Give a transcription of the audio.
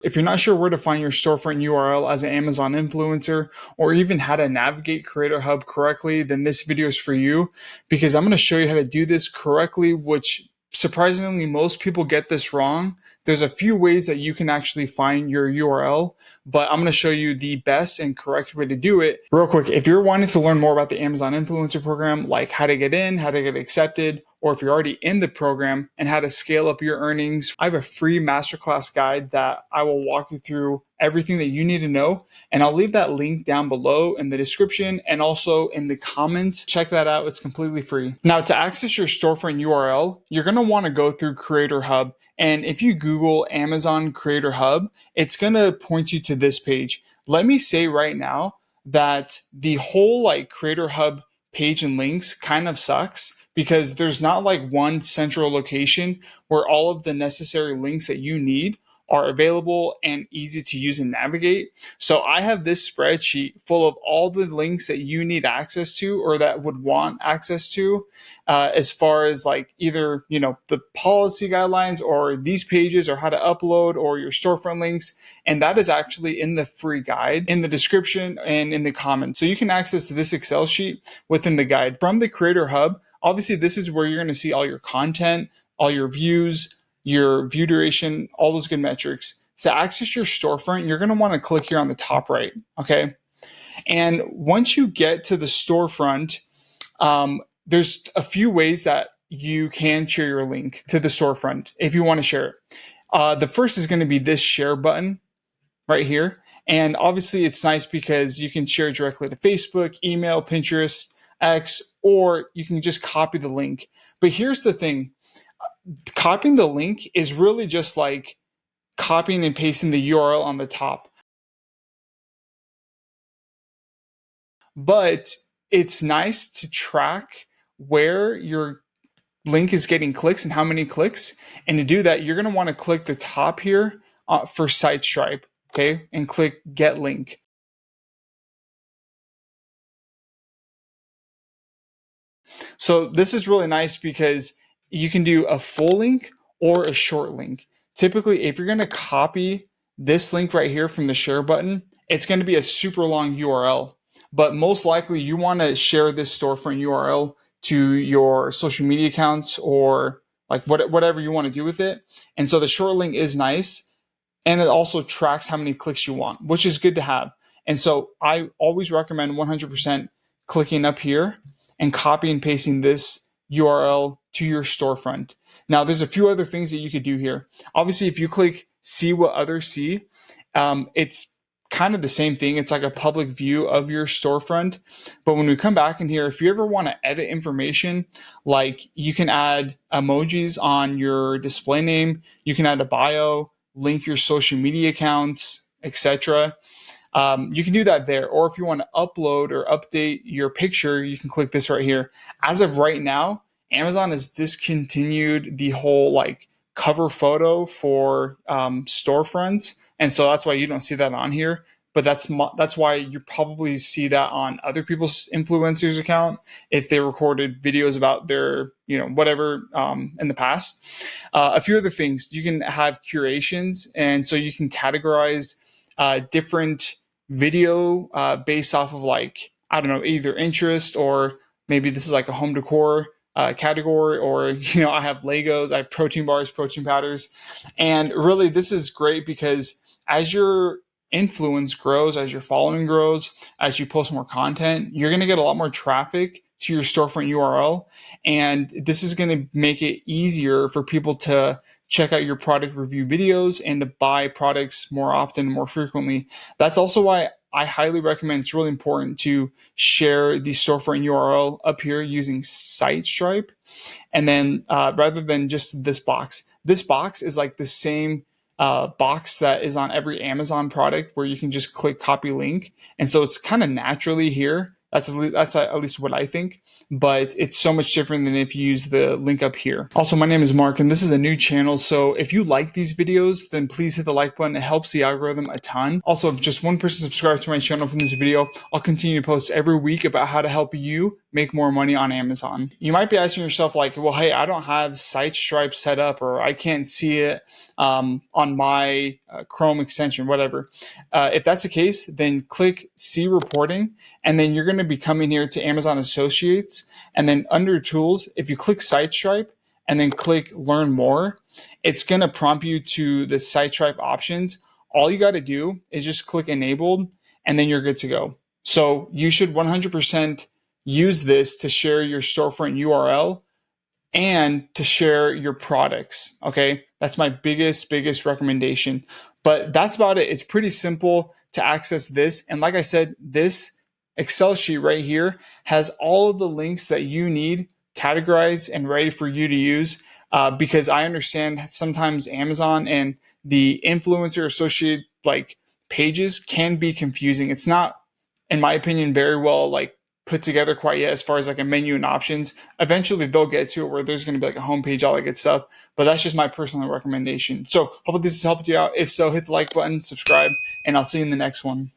If you're not sure where to find your storefront URL as an Amazon influencer, or even how to navigate Creator Hub correctly, then this video is for you, because I'm going to show you how to do this correctly, which surprisingly most people get this wrong. There's a few ways that you can actually find your URL, but I'm going to show you the best and correct way to do it. Real quick, if you're wanting to learn more about the Amazon influencer program, like how to get in, how to get accepted, or if you're already in the program and how to scale up your earnings, I have a free masterclass guide that I will walk you through everything that you need to know. And I'll leave that link down below in the description and also in the comments. Check that out. It's completely free. Now, to access your storefront URL, you're going to want to go through Creator Hub. And if you Google Amazon Creator Hub, it's going to point you to this page. Let me say right now that the whole Creator Hub page and links kind of sucks, because there's not one central location where all of the necessary links that you need are available and easy to use and navigate. So I have this spreadsheet full of all the links that you need access to, or that would want access to, as far as either the policy guidelines or these pages or how to upload or your storefront links. And that is actually in the free guide in the description and in the comments. So you can access this Excel sheet within the guide from the Creator Hub. Obviously, this is where you're going to see all your content, all your views, your view duration, all those good metrics. To access your storefront, you're going to want to click here on the top right, okay? And once you get to the storefront, there's a few ways that you can share your link to the storefront if you want to share it. The first is going to be this share button right here. And obviously, it's nice because you can share directly to Facebook, email, Pinterest, X, or you can just copy the link. But here's the thing. Copying the link is really just like copying and pasting the URL on the top. But it's nice to track where your link is getting clicks and how many clicks. And to do that, you're going to want to click the top here for SStripe, okay? And click Get Link. So this is really nice because you can do a full link or a short link. Typically, if you're going to copy this link right here from the share button, it's going to be a super long URL. But most likely you want to share this storefront URL to your social media accounts or whatever you want to do with it. And so the short link is nice. And it also tracks how many clicks you want, which is good to have. And so I always recommend 100% clicking up here and copy and pasting this URL to your storefront. Now, there's a few other things that you could do here. Obviously, if you click see what others see, it's kind of the same thing. It's like a public view of your storefront. But when we come back in here, if you ever want to edit information, you can add emojis on your display name, you can add a bio, link your social media accounts, etc. You can do that there. Or if you want to upload or update your picture, you can click this right here. As of right now, Amazon has discontinued the whole cover photo for storefronts. And so that's why you don't see that on here. But that's why you probably see that on other people's influencers account if they recorded videos about their, whatever in the past. A few other things, you can have curations. And so you can categorize different video based off of I don't know, either interest, or maybe this is a home decor category, or I have Legos, I have protein bars, protein powders. And really this is great because as your influence grows, as your following grows, as you post more content, you're going to get a lot more traffic to your storefront URL. And this is going to make it easier for people to check out your product review videos and to buy products more often, more frequently. That's also why I highly recommend, it's really important to share the storefront URL up here using SStripe. And then rather than just this box is the same box that is on every Amazon product where you can just click copy link. And so it's kind of naturally here. That's at least what I think, but it's so much different than if you use the link up here. Also, my name is Mark and this is a new channel. So if you like these videos, then please hit the like button. It helps the algorithm a ton. Also, if just one person subscribes to my channel from this video, I'll continue to post every week about how to help you make more money on Amazon. You might be asking yourself like, well, hey, I don't have SiteStripe set up, or I can't see it on my Chrome extension, whatever. If that's the case, then click See Reporting, and then you're going to be coming here to Amazon Associates, and then under Tools, if you click SiteStripe and then click Learn More, it's going to prompt you to the SiteStripe options. All you got to do is just click Enabled, and then you're good to go. So you should 100% use this to share your storefront URL and to share your products. Okay. That's my biggest recommendation. But that's about it. It's pretty simple to access this. And like I said, this Excel sheet right here has all of the links that you need categorized and ready for you to use. Because I understand sometimes Amazon and the influencer associated like pages can be confusing. It's not, in my opinion, very well like put together quite yet as far as like a menu and options. Eventually they'll get to it where there's going to be like a homepage, all that good stuff. But that's just my personal recommendation. So hopefully this has helped you out. If so, hit the like button, subscribe, and I'll see you in the next one.